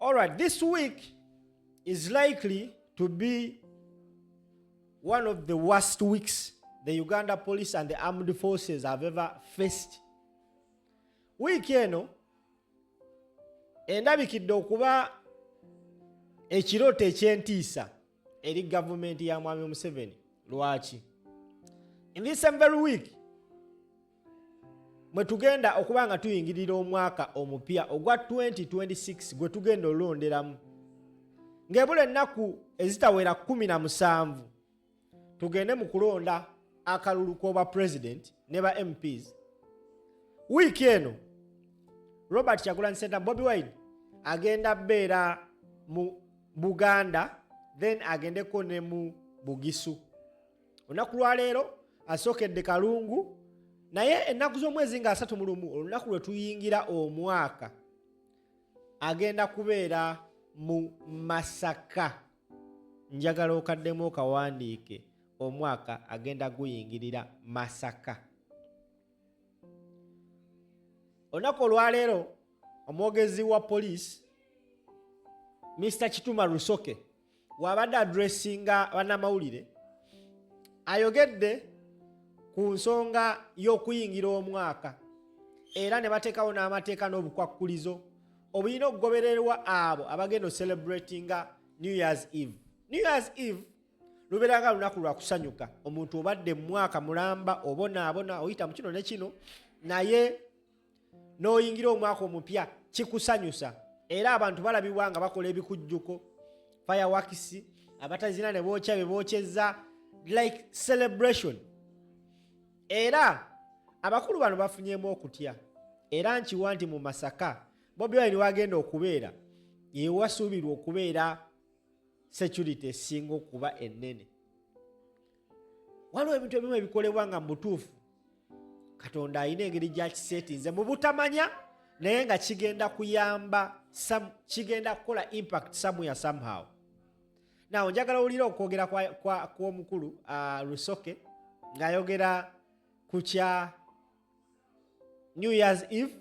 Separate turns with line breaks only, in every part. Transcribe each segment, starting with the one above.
All right, this week is likely to be one of the worst weeks the Uganda police and the armed forces have ever faced. Week eno endabikidde okuba ekirooto ekyentiisa eri gavumenti ya Mwami Museveni. Lwaki? In this same very week mwe tugenda okuba nga tuyingirira omwaka omupya ogwa 2026 gwe tugenda olonderamu ng'ebula ennaku ezitawera 17 tugende mu kulonda akalulu k'obwa president ne ba MPs. Week eno Robert Kyagulanyi Ssentamu Bobi Wine agenda beera mu Buganda then agendeko ne mu Bugisu. Olunaku lwa leero asookedde Kalungu naye ennaku z'omwezi nga 31 olunaku lwe tuyingira omwaka agenda kubeera mu Masaka. Njagala okaddemu okawandiike omwaka agenda guyingirira Masaka. Olunaku olwaleero omwogezi wa Polisi Mr. Kituma Rusoke wabadde adressinga bannamawulire ayogedde ku nsonga y'okuyingira omwaka era ne bateekawo n'amateeka n'obukwakkulizo obulina okugobererwa abo abagenda celebratinga New Year's Eve. New Year's Eve lubeera nga lunaku lwa kusanyuka. Omuntu obadde mu mwaka mulamba obonaabona oyita mu kino ne kino naye n'oyingira omwaka omupya kikusanyusa era abantu balabibwa nga bakola ebikujjuko fireworks abatazina ne bookya bebokyeza like celebration. Era abakulu bano bafunyeemu okutya era nkiwa nti mu Masaka Bobi Wine wagenda okubeera yewasuubirwa okubeera security esinga okuba ennene. Waliwo ebintu ebimu ebikolebwa nga mu butuufu Katonda alina engeri gyakiseetinze mu butamanya naye nga kigenda kuyamba kigenda kukola impact somewhere somehow. Now njagala owulira okwogera kw'omukulu Rusoke ng'ayogera ku kya New Year's Eve.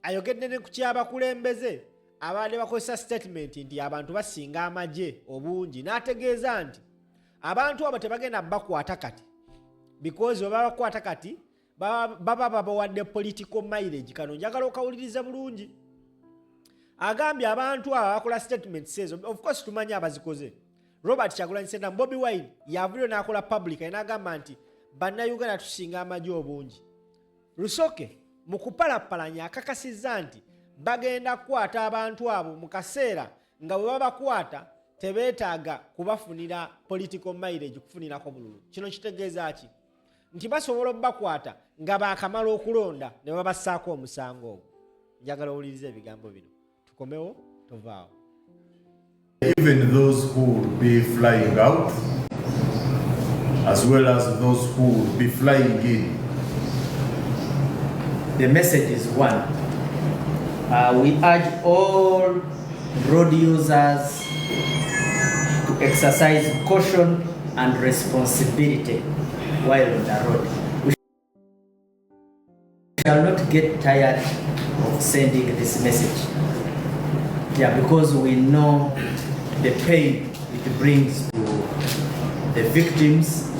Ayogedde ne ku ky'abakulembeze abadde bakozesa statement nti abantu basinga amagye obungi n'ategeeza nti abantu abo tebagenda bakwata kati because baba bakwata kati baba babawadde political mileage. Kano njagala okawuliriza bulungi. Agambye abantu abo bakola statements ezo of course tumanya abazikoze. Robert Kyagulanyi Ssentamu Bobi Wine yavuddeyo n'akola public n'agamba nti bannayuganda tusinga amagye obungi. Rusoke mu kupalapalanya akakasizza nti bagenda kukwata abantu abo mu kaseera nga bwe babakwata tebeetaaga kubafunira political mileage kufunirako bululu. Kino kitegeeza ki? Nti basobola okubakwata nga baakamala okulonda ne babassaako omusango ogwo. Njagala owuliriza ebigambo bino. Tukomewo tovaawo.
Even those who will be flying out as well as those who will be flying in.
The message is one. We urge all road users to exercise caution and responsibility while on the road. We shall not get tired of sending this message. Yeah, because we know the pain it brings to the victims,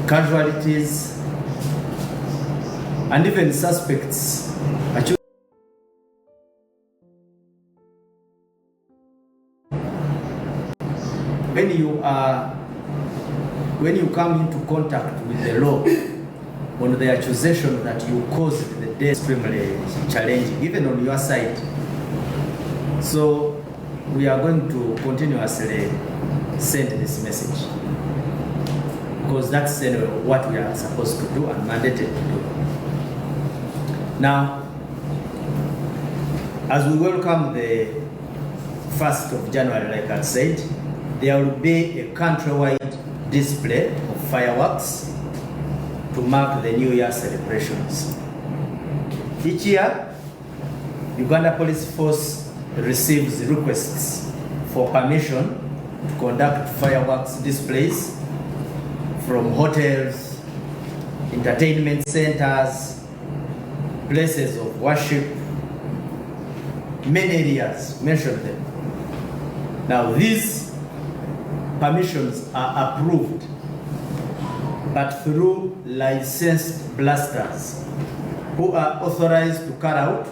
casualties, and even suspects. When you come into contact with the law on the accusation that you caused the death, extremely challenging, even on your side. So we are going to continuously send this message because that's what we are supposed to do and mandated to do. Now, as we welcome the 1st of January, like I said, there will be a countrywide display of fireworks to mark the New Year celebrations. Each year, Uganda Police Force receives requests for permission to conduct fireworks displays from hotels, entertainment centers, places of worship, many areas, mentioned them. Now these permissions are approved, but through licensed blasters who are authorized to carry out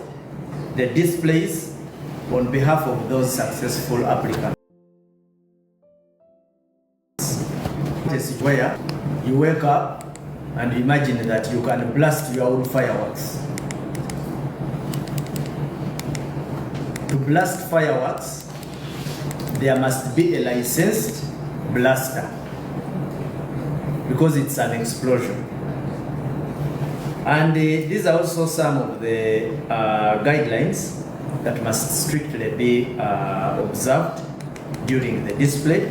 the displays on behalf of those successful applicants. This is where you wake up and imagine that you can blast your own fireworks. To blast fireworks, there must be a licensed blaster because it's an explosion. And these are also some of the guidelines that must strictly be observed during the display.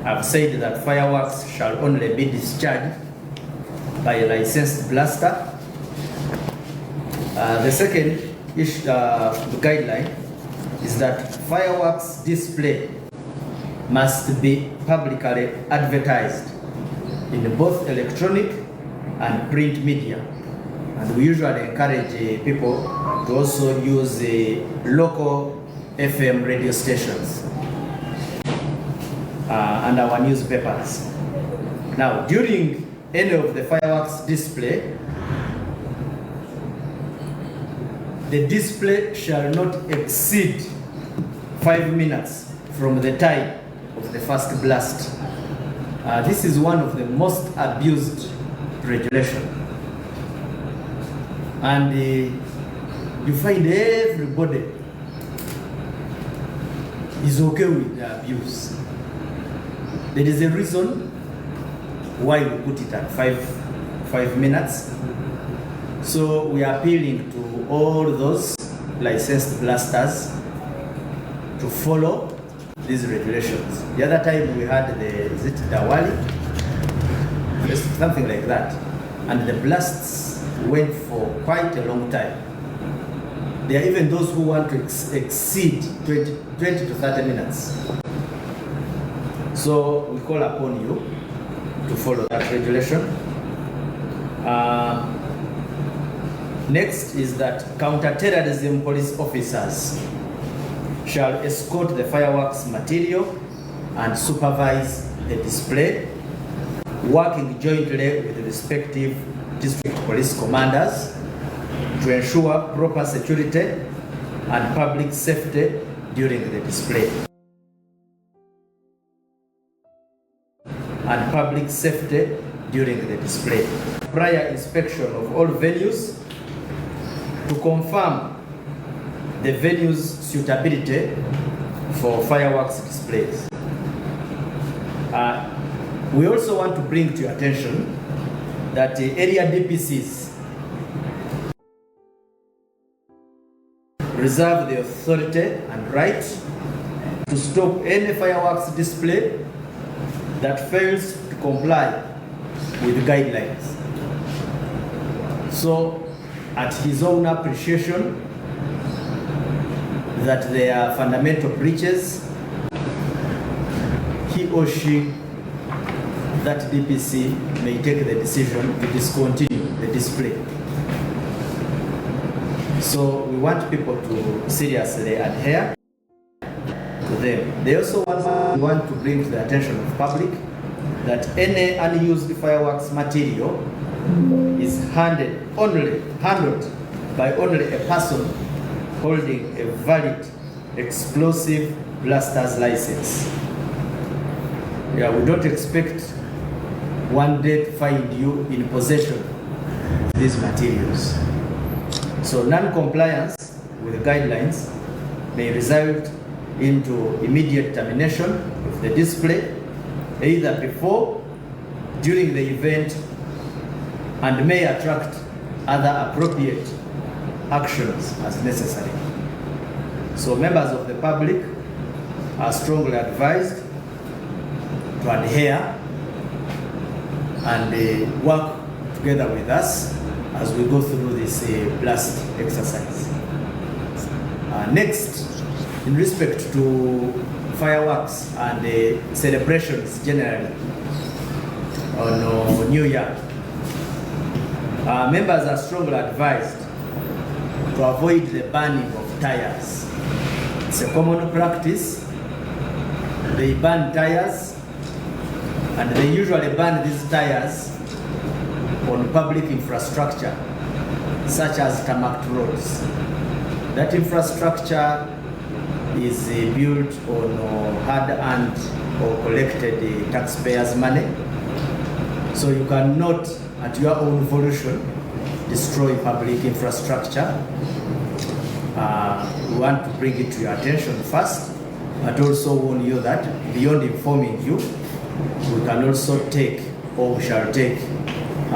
I've said that fireworks shall only be discharged by a licensed blaster. The second guideline is that fireworks display must be publicly advertised in both electronic and print media. And we usually encourage people to also use local FM radio stations and our newspapers. Now, during any of the fireworks display, the display shall not exceed 5 minutes from the time of the first blast. This is one of the most abused regulations. And you find everybody is okay with the abuse. There is a reason why we put it at five minutes. So we are appealing to all those licensed blasters to follow these regulations. The other time we had is it Dawali? Something like that. And the blasts went for quite a long time. There are even those who want to exceed 20 to 30 minutes. So we call upon you to follow that regulation. Next is that counter-terrorism police officers shall escort the fireworks material and supervise the display, working jointly with the respective district police commanders to ensure proper security and public safety during the display. Prior inspection of all venues to confirm the venue's suitability for fireworks displays. We also want to bring to your attention that the area DPCs reserve the authority and right to stop any fireworks display that fails to comply with guidelines. So, at his own appreciation that there are fundamental breaches, he or she, that DPC, may take the decision to discontinue the display. So we want people to seriously adhere to them. They also want to bring to the attention of the public that any unused fireworks material is handled by only a person holding a valid explosive blaster's license. Yeah, we don't expect one day to find you in possession of these materials. So non-compliance with the guidelines may result into immediate termination of the display, either before, during the event, and may attract other appropriate actions as necessary. So members of the public are strongly advised to adhere and work together with us as we go through this blast exercise. Next, in respect to fireworks and celebrations generally on New Year, members are strongly advised to avoid the burning of tires. It's a common practice. They burn tires, and they usually burn these tires on public infrastructure, such as tarmac roads. That infrastructure is built on hard-earned or collected taxpayers' money. So you cannot, at your own volition, destroy public infrastructure. We want to bring it to your attention first, but also warn you that beyond informing you, we can also take, or we shall take,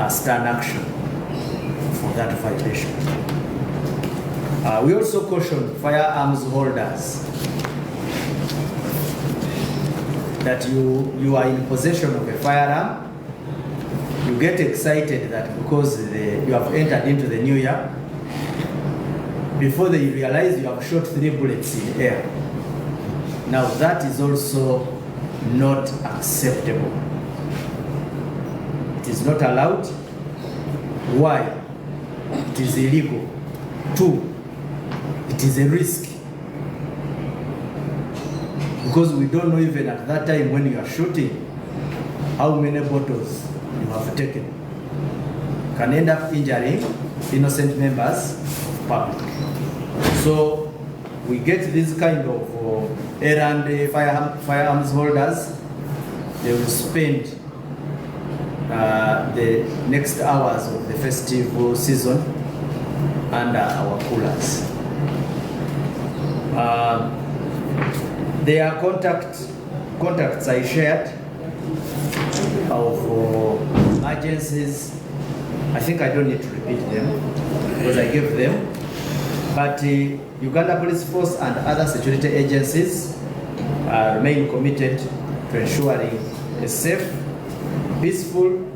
stern action for that violation. We also caution firearms holders that you are in possession of a firearm. You get excited that because you have entered into the new year, before they realize you have shot 3 bullets in air. Now that is also not acceptable. It is not allowed. Why? It is illegal. 2, it is a risk. Because we don't know even at that time when you are shooting how many bottles you have taken. Can end up injuring innocent members of public. So we get this kind of errand firearms holders. They will spend the next hours of the festive season under our coolers. There are contacts I shared of emergencies. I think I don't need to repeat them because I gave them. But Uganda Police Force and other security agencies remain committed to ensuring a safe, peaceful,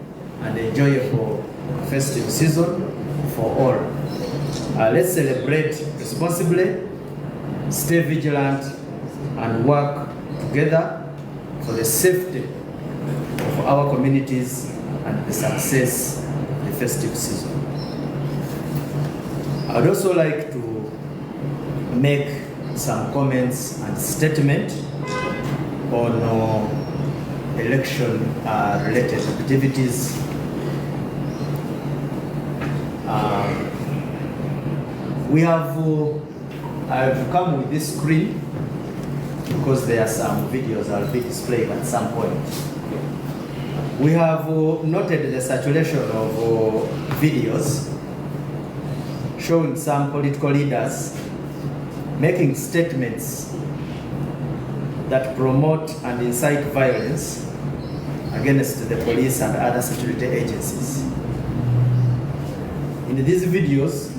and enjoyable festive season for all. Let's celebrate responsibly, stay vigilant, and work together for the safety of our communities and the success of the festive season. I would also like to make some comments and statement on election related activities. I've come with this screen because there are some videos that will be displayed at some point. We have noted the saturation of videos showing some political leaders making statements that promote and incite violence against the police and other security agencies. In these videos,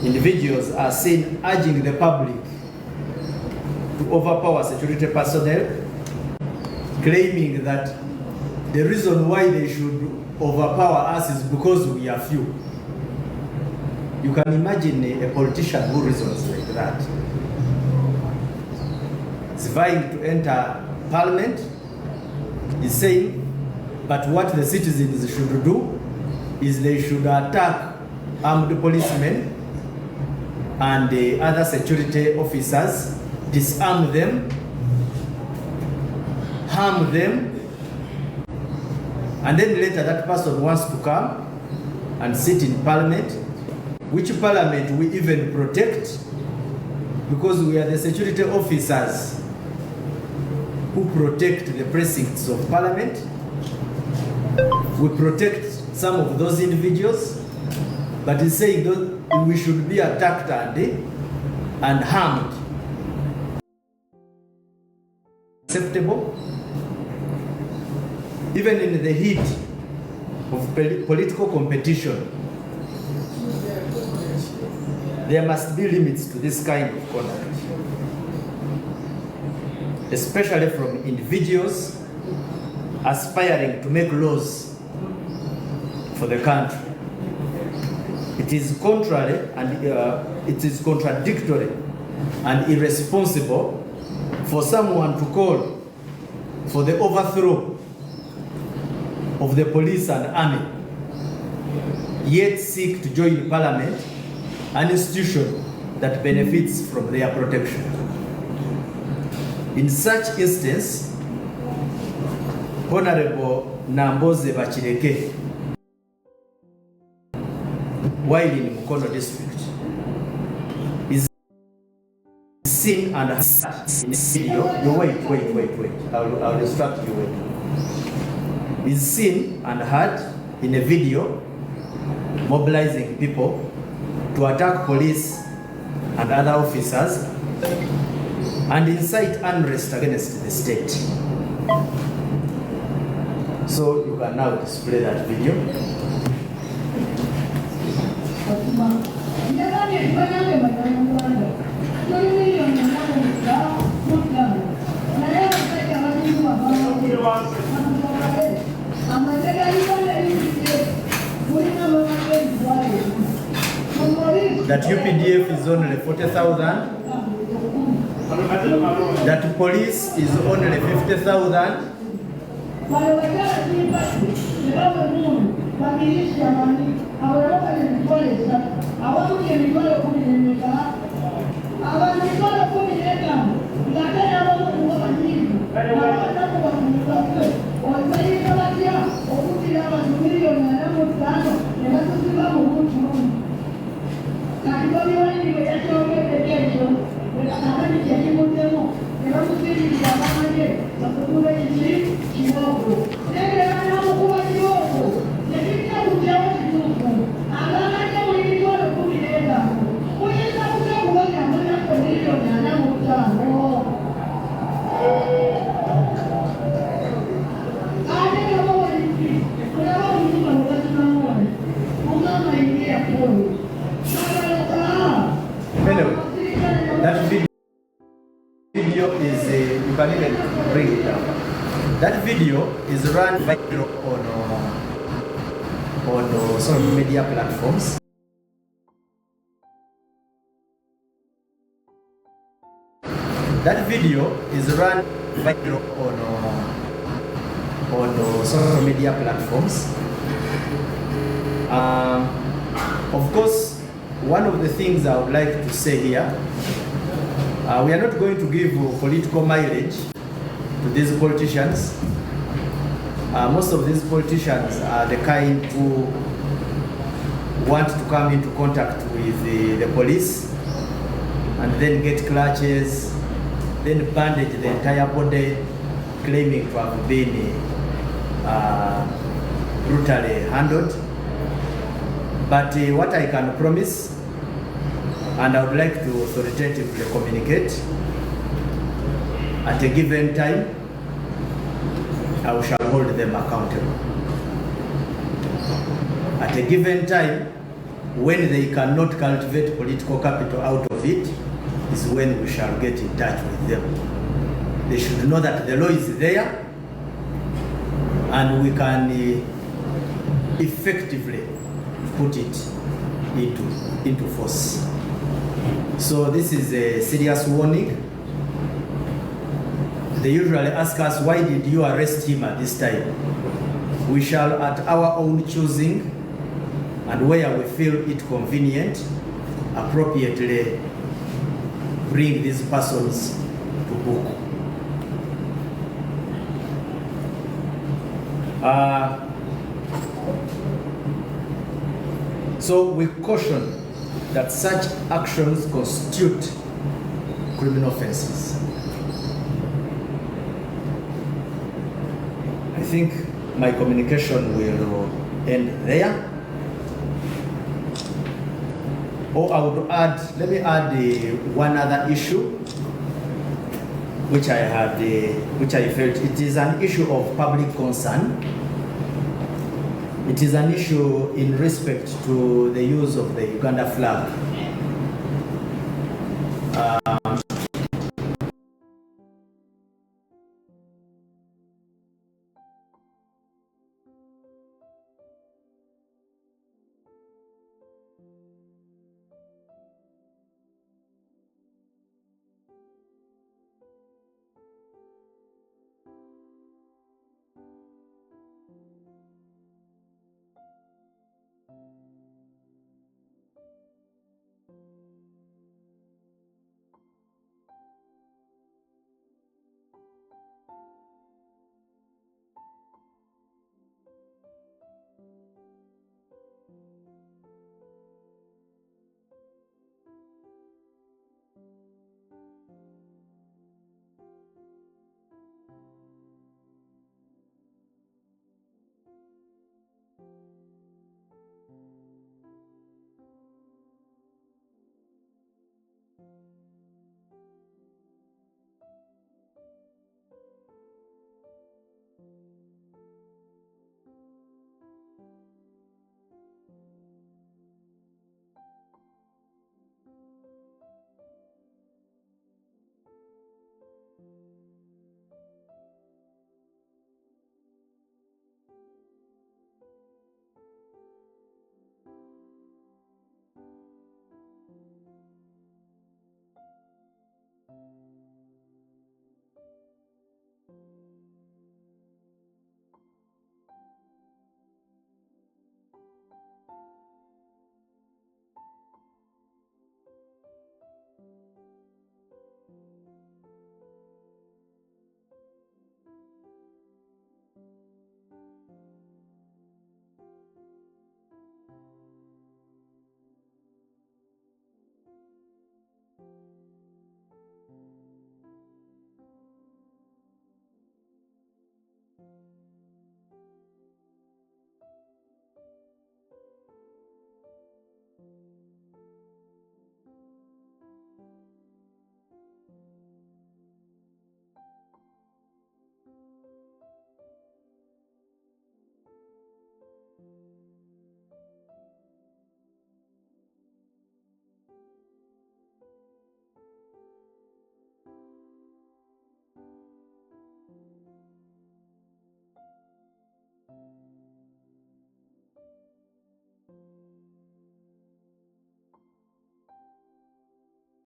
individuals are seen urging the public to overpower security personnel, claiming that the reason why they should overpower us is because we are few. You can imagine a politician who reasons like that. He's vying to enter parliament. He's saying, but what the citizens should do is they should attack armed policemen and the other security officers, disarm them, harm them, and then later that person wants to come and sit in parliament, which parliament we even protect because we are the security officers who protect the precincts of parliament. We protect some of those individuals, but he's saying that we should be attacked and harmed. Acceptable? Even in the heat of political competition, there must be limits to this kind of conduct, especially from individuals aspiring to make laws for the country. It is contrary and it is contradictory and irresponsible for someone to call for the overthrow of the police and army, yet seek to join parliament, an institution that benefits from their protection. In such instance, Honorable Nambooze Bachireke, while in Mukono district, is seen and heard in a video. You wait. I'll instruct you. Wait. Is seen and heard in a video mobilizing people to attack police and other officers and incite unrest against the state. So you can now display that video. That UPDF is only 40,000, that police is only 50,000, you can even bring it down. That video is run viral on social media platforms. That video is run viral on social media platforms. Of course, one of the things I would like to say here, we are not going to give political mileage to these politicians. Most of these politicians are the kind who want to come into contact with the police and then get clutches, then bandage the entire body, claiming to have been brutally handled. But what I can promise, and I would like to authoritatively communicate, at a given time, I shall hold them accountable. At a given time, when they cannot cultivate political capital out of it, is when we shall get in touch with them. They should know that the law is there, and we can effectively put it into force. So this is a serious warning. They usually ask us, why did you arrest him at this time? We shall, at our own choosing and where we feel it convenient, appropriately bring these persons to book. So we caution that such actions constitute criminal offenses. I think my communication will end there. Or I would add, let me add one other issue which I felt it is an issue of public concern. It is an issue in respect to the use of the Uganda flag.